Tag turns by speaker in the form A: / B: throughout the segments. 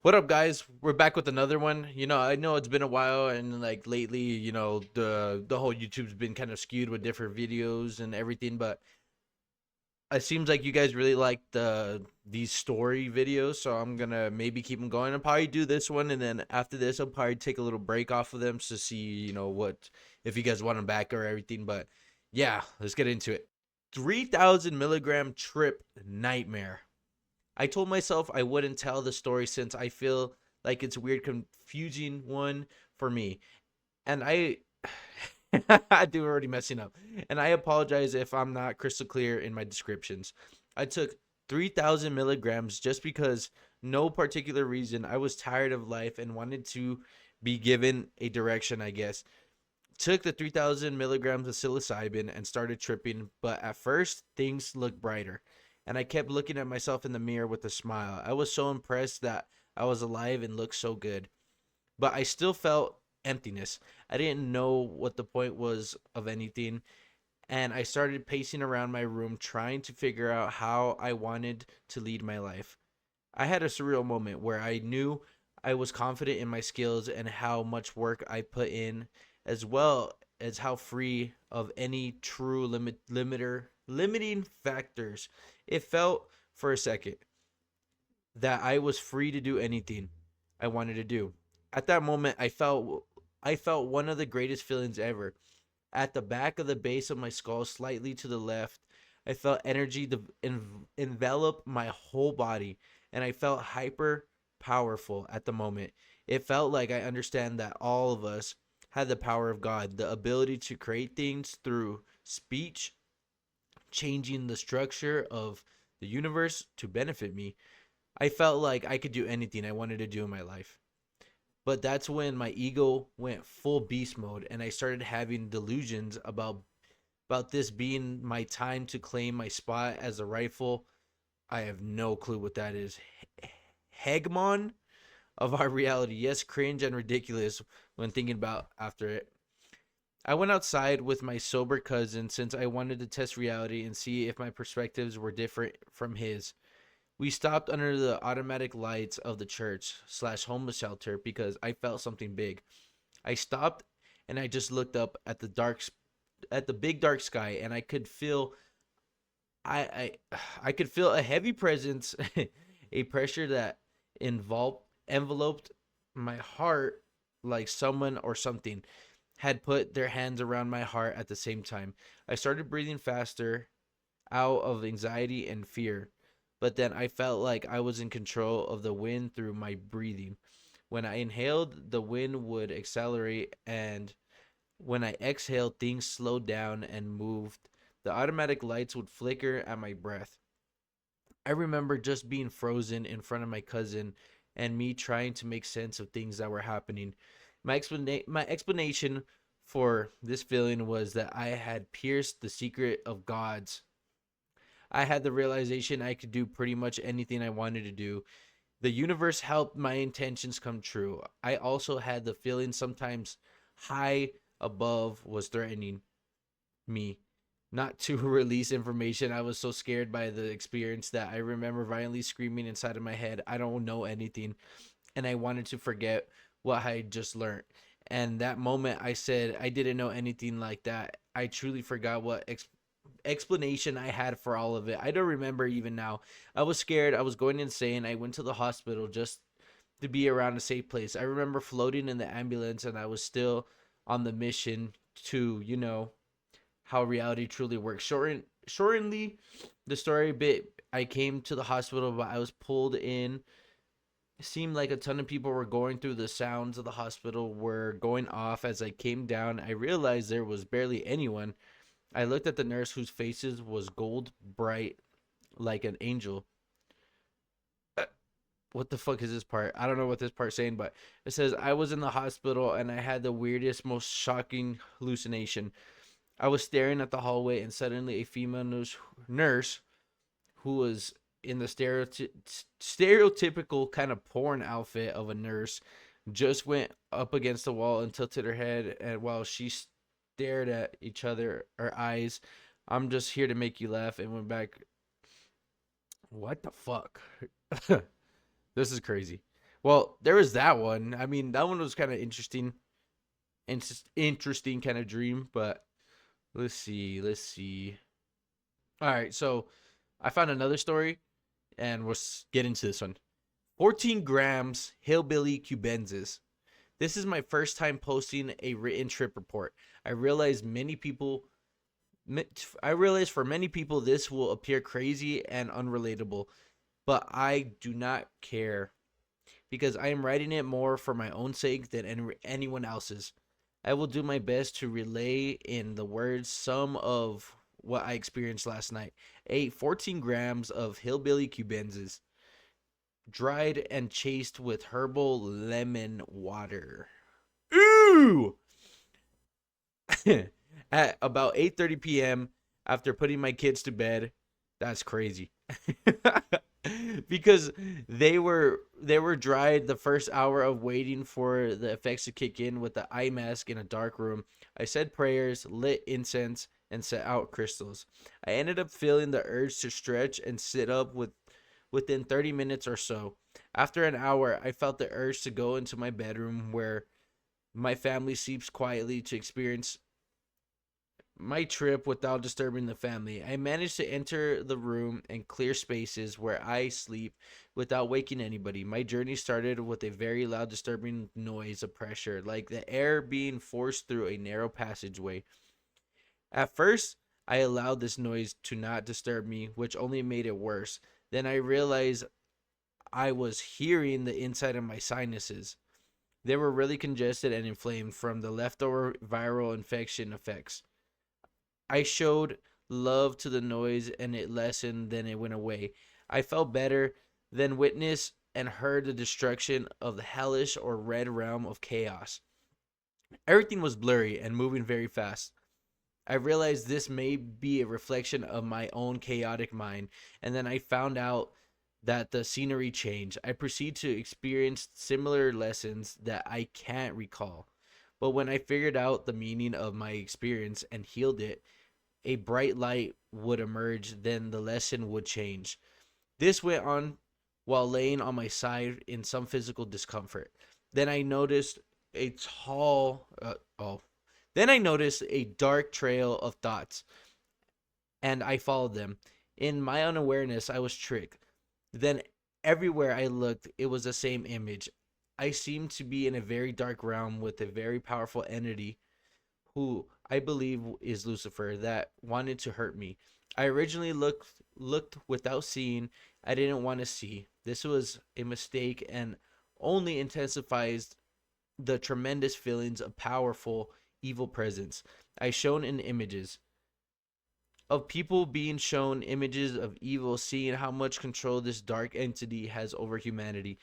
A: What up, guys? We're back with another one. I know it's been a while, and like lately, the whole YouTube's been kind of skewed with different videos and everything. But it seems like you guys really like these story videos, so I'm gonna maybe keep them going. I'll probably do this one, and then after this, I'll probably take a little break off of them to see, what if you guys want them back or everything. But yeah, let's get into it. 3,000 milligram trip nightmare. I told myself I wouldn't tell the story since I feel like it's a weird, confusing one for me. And I do already messing up. And I apologize if I'm not crystal clear in my descriptions. I took 3,000 milligrams just because no particular reason. I was tired of life and wanted to be given a direction, I guess. Took the 3,000 milligrams of psilocybin and started tripping, but at first things looked brighter. And I kept looking at myself in the mirror with a smile. I was so impressed that I was alive and looked so good. But I still felt emptiness. I didn't know what the point was of anything. And I started pacing around my room trying to figure out how I wanted to lead my life. I had a surreal moment where I knew I was confident in my skills and how much work I put in, as well as how free of any true limiting factors. It felt for a second that I was free to do anything I wanted to do. At that moment, I felt one of the greatest feelings ever. At the back of the base of my skull, slightly to the left, I felt energy envelop my whole body, and I felt hyper powerful at the moment. It felt like I understand that all of us had the power of God, the ability to create things through speech, changing the structure of the universe to benefit me. I felt like I could do anything I wanted to do in my life. But that's when my ego went full beast mode and I started having delusions about this being my time to claim my spot as a rifle. I have no clue what that is. Hegemon of our reality. Yes, cringe and ridiculous when thinking about after it. I went outside with my sober cousin since I wanted to test reality and see if my perspectives were different from his. We stopped under the automatic lights of the church slash homeless shelter because I felt something big. I stopped and I just looked up at the big dark sky, and I could feel I could feel a heavy presence, a pressure that enveloped my heart like someone or something had put their hands around my heart at the same time. I started breathing faster out of anxiety and fear, but then I felt like I was in control of the wind through my breathing. When I inhaled, the wind would accelerate, and when I exhaled, things slowed down and moved. The automatic lights would flicker at my breath. I remember just being frozen in front of my cousin and me trying to make sense of things that were happening. My explanation for this feeling was that I had pierced the secret of God's. I had the realization I could do pretty much anything I wanted to do. The universe helped my intentions come true. I also had the feeling sometimes high above was threatening me not to release information. I was so scared by the experience that I remember violently screaming inside of my head, I don't know anything. And I wanted to forget what I had just learned. And that moment I said I didn't know anything like that. I truly forgot what explanation I had for all of it. I don't remember even now. I was scared. I was going insane. I went to the hospital just to be around a safe place. I remember floating in the ambulance and I was still on the mission to, how reality truly works. Shortenly, the story a bit, I came to the hospital, but I was pulled in. It seemed like a ton of people were going through. The sounds of the hospital were going off. As I came down, I realized there was barely anyone. I looked at the nurse whose faces was gold bright like an angel. Uh, What the fuck is this part? I don't know what this part's saying, but it says I was in the hospital and I had the weirdest, most shocking hallucination. I was staring at the hallway and suddenly a female nurse who was in the stereotypical kind of porn outfit of a nurse just went up against the wall and tilted her head, and while she stared at each other, her eyes, I'm just here to make you laugh, and went back. What the fuck? This is crazy. Well, there was that one. I mean, that one was kind of interesting. Interesting kind of dream, but let's see. Let's see. All right, so I found another story, and get into this one. 14 grams hillbilly cubensis. This is my first time posting a written trip report. I realize many people I realize for many people this will appear crazy and unrelatable, but I do not care because I am writing it more for my own sake than anyone else's. I will do my best to relay in the words some of what I experienced last night. Ate 14 grams of hillbilly cubensis, dried and chased with herbal lemon water. Ooh! At about 8:30 p.m. after putting my kids to bed. That's crazy. Because they were dried the first hour of waiting for the effects to kick in with the eye mask in a dark room. I said prayers, lit incense, and set out crystals. I ended up feeling the urge to stretch and sit up within 30 minutes or so. After an hour, I felt the urge to go into my bedroom where my family sleeps quietly to experience my trip without disturbing the family. I managed to enter the room and clear spaces where I sleep without waking anybody. My journey started with a very loud, disturbing noise of pressure, like the air being forced through a narrow passageway. At first, I allowed this noise to not disturb me, which only made it worse. Then I realized I was hearing the inside of my sinuses. They were really congested and inflamed from the leftover viral infection effects. I showed love to the noise and it lessened, then it went away. I felt better, then witnessed and heard the destruction of the hellish or red realm of chaos. Everything was blurry and moving very fast. I realized this may be a reflection of my own chaotic mind, and then I found out that the scenery changed. I proceed to experience similar lessons that I can't recall. But when I figured out the meaning of my experience and healed it, a bright light would emerge, then the lesson would change. This went on while laying on my side in some physical discomfort. Then I noticed a tall, oh, then I noticed a dark trail of thoughts, and I followed them. In my unawareness, I was tricked. Then everywhere I looked, it was the same image. I seemed to be in a very dark realm with a very powerful entity who I believe is Lucifer that wanted to hurt me. I originally looked without seeing. I didn't want to see. This was a mistake and only intensifies the tremendous feelings of powerful evil presence. I shown in images of people being shown images of evil, seeing how much control this dark entity has over humanity.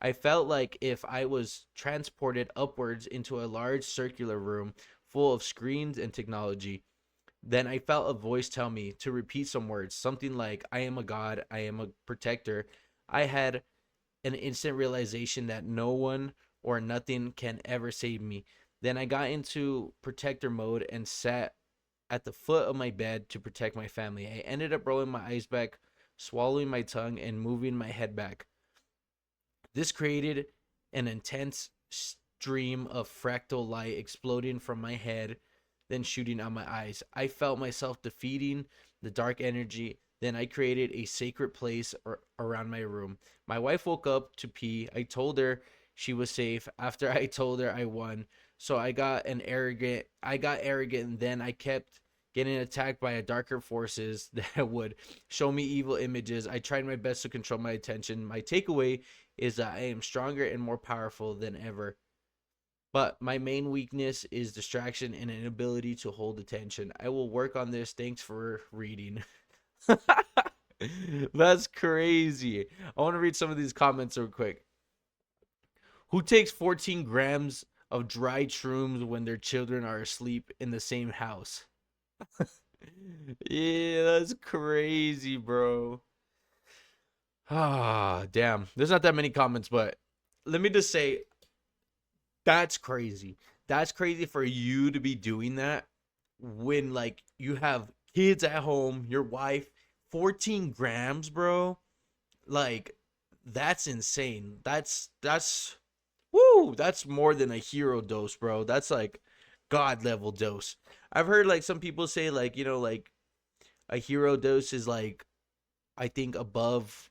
A: I felt like if I was transported upwards into a large circular room full of screens and technology, then I felt a voice tell me to repeat some words, something like, I am a god, I am a protector. I had an instant realization that no one or nothing can ever save me. Then I got into protector mode and sat at the foot of my bed to protect my family. I ended up rolling my eyes back, swallowing my tongue, and moving my head back. This created an intense stream of fractal light exploding from my head, then shooting out my eyes. I felt myself defeating the dark energy. Then I created a sacred place around my room. My wife woke up to pee. I told her she was safe after I told her I won. So I got arrogant and then I kept getting attacked by a darker forces that would show me evil images. I tried my best to control my attention. My takeaway is that I am stronger and more powerful than ever. But my main weakness is distraction and inability to hold attention. I will work on this. Thanks for reading. That's crazy. I want to read some of these comments real quick. Who takes 14 grams of dried shrooms when their children are asleep in the same house? Yeah, that's crazy, bro. Ah, damn. There's not that many comments, but let me just say that's crazy. That's crazy for you to be doing that when like you have kids at home, your wife, 14 grams, bro. Like That's insane. That's woo, that's more than a hero dose, bro. That's like god level dose. I've heard like some people say like, like a hero dose is like I think above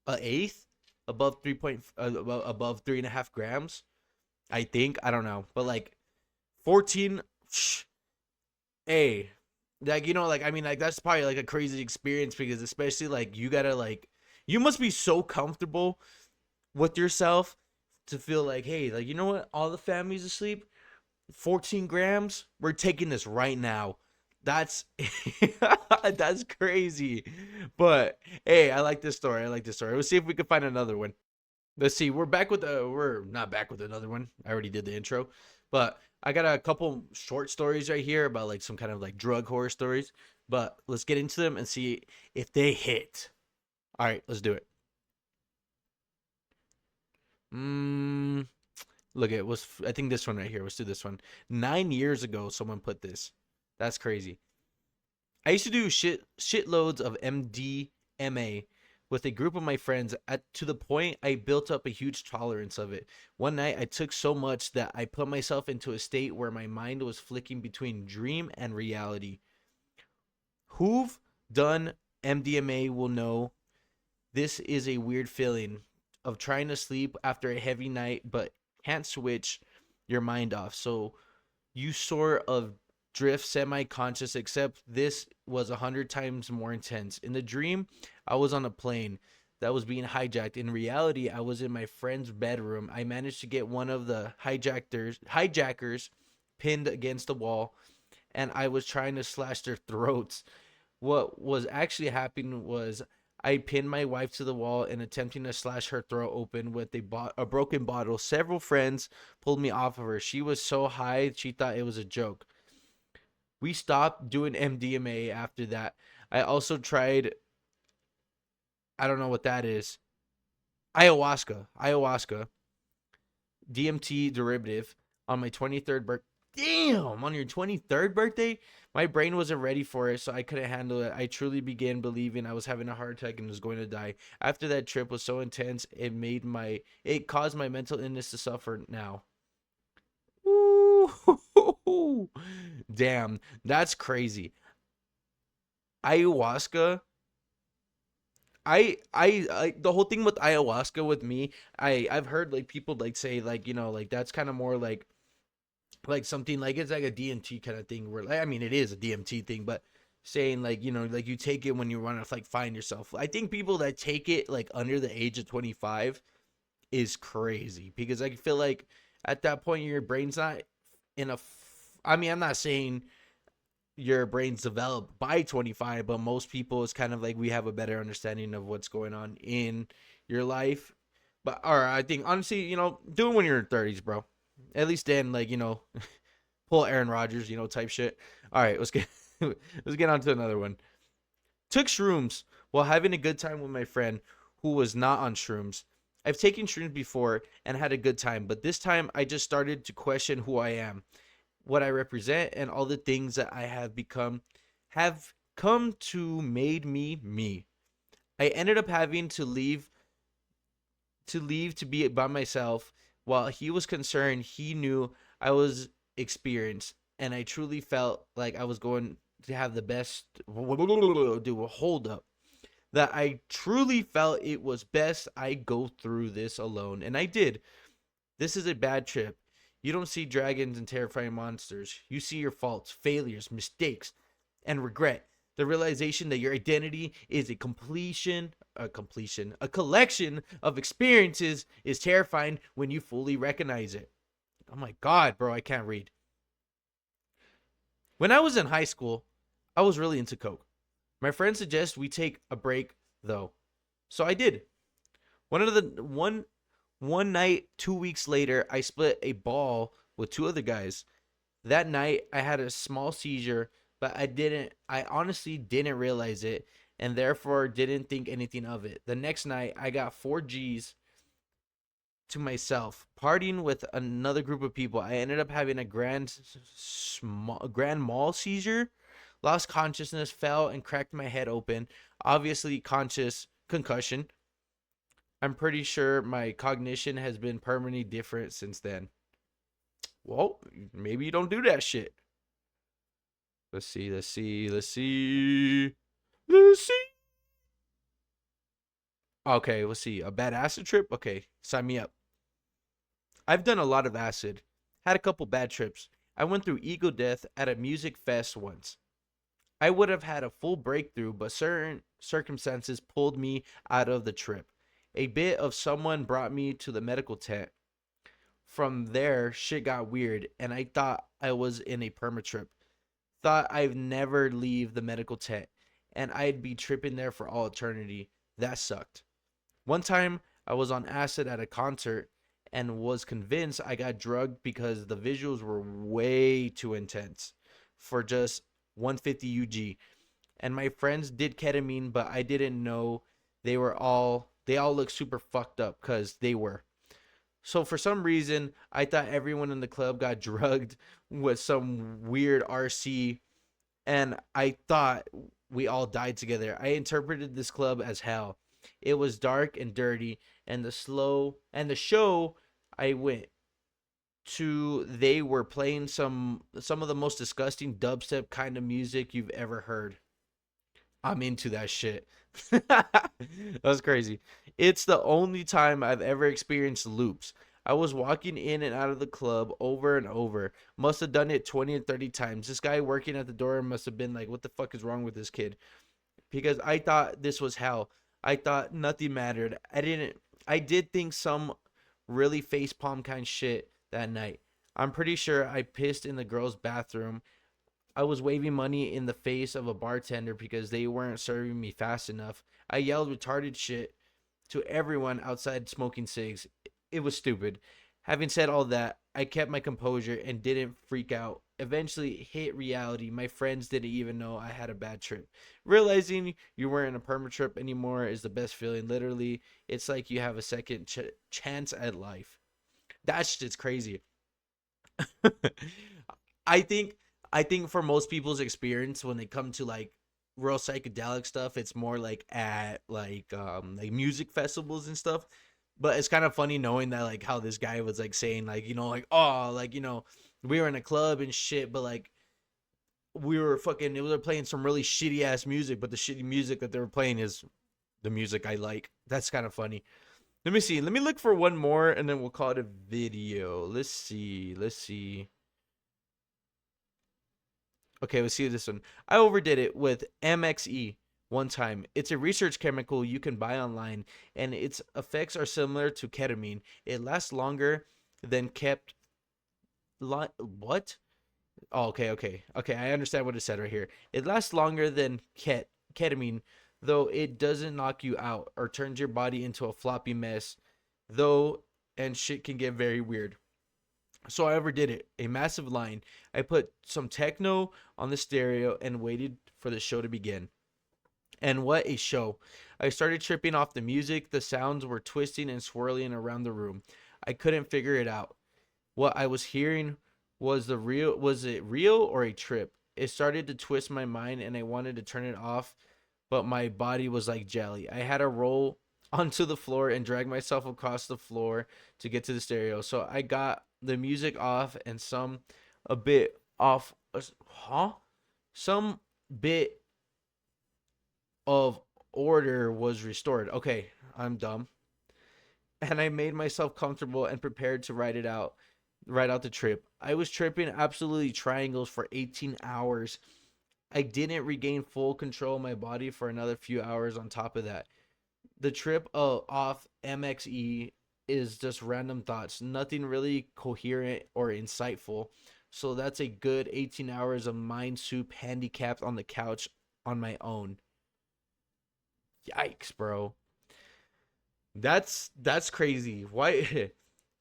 A: a eighth, above 3 point above 3.5 grams. I think, I don't know, but like 14, a like, like, I mean, like, that's probably like a crazy experience because especially like you gotta like you must be so comfortable with yourself to feel like, hey, like, you know what, all the family's asleep, 14 grams, we're taking this right now. That's that's crazy. But hey, I like this story. I like this story. Let's see if we can find another one. Let's see. We're not back with another one. I already did the intro. But I got a couple short stories right here about like some kind of like drug horror stories. But let's get into them and see if they hit. All right, let's do it. Mm, Look, it was, I think this one right here. Let's do this one. 9 years ago, someone put this. That's crazy. I used to do shitloads of MDMA with a group of my friends to the point I built up a huge tolerance of it. One night I took so much that I put myself into a state where my mind was flicking between dream and reality. Who've done MDMA will know this is a weird feeling of trying to sleep after a heavy night but can't switch your mind off. So you sort of drift semi-conscious, except this was 100 times more intense. In the dream, I was on a plane that was being hijacked. In reality, I was in my friend's bedroom. I managed to get one of the hijackers pinned against the wall, and I was trying to slash their throats. What was actually happening was I pinned my wife to the wall and attempting to slash her throat open with a broken bottle. Several friends pulled me off of her. She was so high, she thought it was a joke. We stopped doing MDMA after that. I also tried, I don't know what that is, ayahuasca, DMT derivative on my 23rd birthday. Damn, on your 23rd birthday? My brain wasn't ready for it, so I couldn't handle it. I truly began believing I was having a heart attack and was going to die. After that trip was so intense, it caused my mental illness to suffer now. Ooh, damn, that's crazy. Ayahuasca. The whole thing with ayahuasca with me, I've heard like people like say like, like that's kind of more like something like it's like a DMT kind of thing where like, I mean it is a DMT thing, but saying like, like you take it when you want to like find yourself. I think people that take it like under the age of 25 is crazy because I feel like at that point your brain's not in I mean, I'm not saying your brain's developed by 25, but most people it's kind of like we have a better understanding of what's going on in your life. But or I think honestly, do it when you're in 30s, bro. At least then, like, pull Aaron Rodgers, type shit. All right, let's get on to another one. Took shrooms while having a good time with my friend who was not on shrooms. I've taken shrooms before and had a good time, but this time I just started to question who I am, what I represent, and all the things that I have come to made me me. I ended up having to leave to be by myself. While he was concerned, he knew I was experienced, and I truly felt like I was going to have the best. Do a hold up. That I truly felt it was best I go through this alone, and I did. This is a bad trip. You don't see dragons and terrifying monsters. You see your faults, failures, mistakes, and regret. The realization that your identity is a collection of experiences is terrifying when you fully recognize it. Oh my God, bro, I can't read. When I was in high school, I was really into coke. My friends suggest we take a break though. So I did. One of the one night 2 weeks later, I split a ball with two other guys. That night I had a small seizure, but I honestly didn't realize it and therefore didn't think anything of it. The next night I got 4 Gs to myself, partying with another group of people. I ended up having a grand mal seizure, lost consciousness, fell and cracked my head open. Obviously conscious concussion. I'm pretty sure my cognition has been permanently different since then. Well, maybe you don't do that shit. Let's see, let's see, let's see. Let's see. Okay, let's see. A bad acid trip? Okay, sign me up. I've done a lot of acid. Had a couple bad trips. I went through ego death at a music fest once. I would have had a full breakthrough, but certain circumstances pulled me out of the trip. A bit of someone brought me to the medical tent. From there, shit got weird, and I thought I was in a perma trip. Thought I'd never leave the medical tent, and I'd be tripping there for all eternity. That sucked. One time, I was on acid at a concert and was convinced I got drugged because the visuals were way too intense for just 150 UG. And my friends did ketamine, but I didn't know they all looked super fucked up cuz they were. So for some reason, I thought everyone in the club got drugged with some weird RC, and I thought we all died together. I interpreted this club as hell. It was dark and dirty, and the show I went to, they were playing some of the most disgusting dubstep kind of music you've ever heard. I'm into that shit. That's crazy. It's the only time I've ever experienced loops. I was walking in and out of the club over and over. Must have done it 20 or 30 times. This guy working at the door must have been like, what the fuck is wrong with this kid? Because I thought this was hell. I thought nothing mattered. I did think some really facepalm kind shit that night. I'm pretty sure I pissed in the girls' bathroom. I was waving money in the face of a bartender because they weren't serving me fast enough. I yelled retarded shit to everyone outside smoking cigs. It was stupid. Having said all that, I kept my composure and didn't freak out. Eventually, it hit reality. My friends didn't even know I had a bad trip. Realizing you weren't in a perma trip anymore is the best feeling. Literally, it's like you have a second chance at life. That shit's crazy. I think I think for most people's experience when they come to like real psychedelic stuff, it's more like at like music festivals and stuff. But it's kind of funny knowing that like how this guy was like saying like like oh like we were in a club and shit, but like we were fucking they were playing some really shitty ass music, but the shitty music that they were playing is the music I like. That's kind of funny. Let me see. Let me look for one more and then we'll call it a video. Let's see. Let's see. Okay, let's see this one. I overdid it with MXE one time. It's a research chemical you can buy online, and its effects are similar to ketamine. It lasts longer than kept. What? Oh, okay. I understand what it said right here. It lasts longer than ketamine, though it doesn't knock you out or turns your body into a floppy mess. Though, and shit can get very weird. So I overdid it. A massive line. I put some techno on the stereo and waited for the show to begin. And what a show. I started tripping off the music. The sounds were twisting and swirling around the room. I couldn't figure it out. What I was hearing was it real or a trip? It started to twist my mind and I wanted to turn it off, but my body was like jelly. I had to roll onto the floor and drag myself across the floor to get to the stereo. So I got the music off and some a bit off huh? Some bit of order was restored. Okay, I'm dumb. And I made myself comfortable and prepared to ride out the trip. I was tripping absolutely triangles for 18 hours. I didn't regain full control of my body for another few hours on top of that. The trip off MXE is just random thoughts, nothing really coherent or insightful. So that's a good 18 hours of mind soup handicapped on the couch on my own. Yikes, bro. That's crazy. Why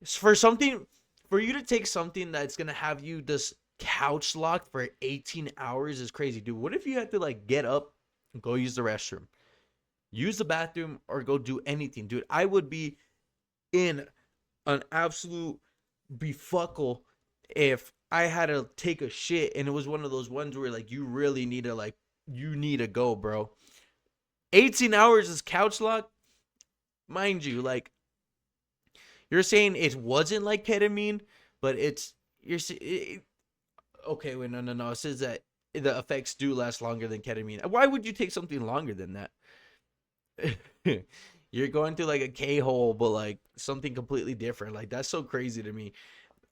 A: for something for you to take something that's gonna have you just couch locked for 18 hours is crazy, dude. What if you had to like get up and go use the restroom, use the bathroom, or go do anything, dude? I would be in an absolute befuckle if I had to take a shit and it was one of those ones where like you really need to like you need to go, bro. 18 hours is couch lock. mind you, like you're saying it wasn't like ketamine, but okay. Wait, no. It says that the effects do last longer than ketamine. Why would you take something longer than that? You're going through like a K hole, but like something completely different. Like that's so crazy to me.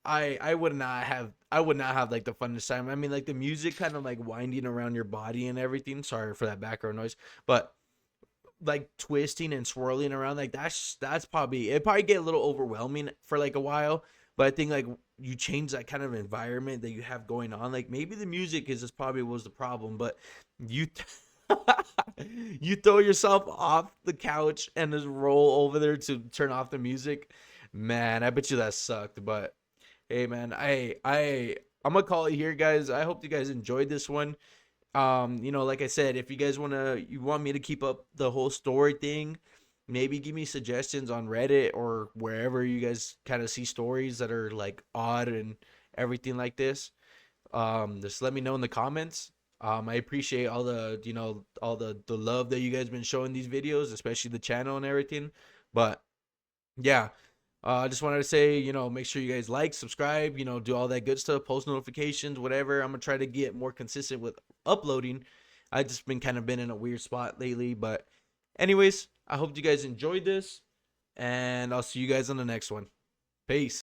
A: I would not have like the funnest time. I mean, like the music kind of like winding around your body and everything. Sorry for that background noise, but like twisting and swirling around, like that's probably it. Probably get a little overwhelming for like a while, but I think like you change that kind of environment that you have going on. Like maybe the music is just probably was the problem, but you you throw yourself off the couch and just roll over there to turn off the music. Man, I bet you that sucked, but hey, man, I'm gonna call it here, guys. I hope you guys enjoyed this one. Like I said, if you want me to keep up the whole story thing, maybe give me suggestions on Reddit or wherever you guys kind of see stories that are like odd and everything like this. Just let me know in the comments. I appreciate all the love that you guys been showing these videos, especially the channel and everything. But yeah, I just wanted to say, make sure you guys like, subscribe, do all that good stuff, post notifications, whatever. I'm gonna try to get more consistent with uploading. I just been in a weird spot lately, but anyways, I hope you guys enjoyed this, and I'll see you guys on the next one. Peace.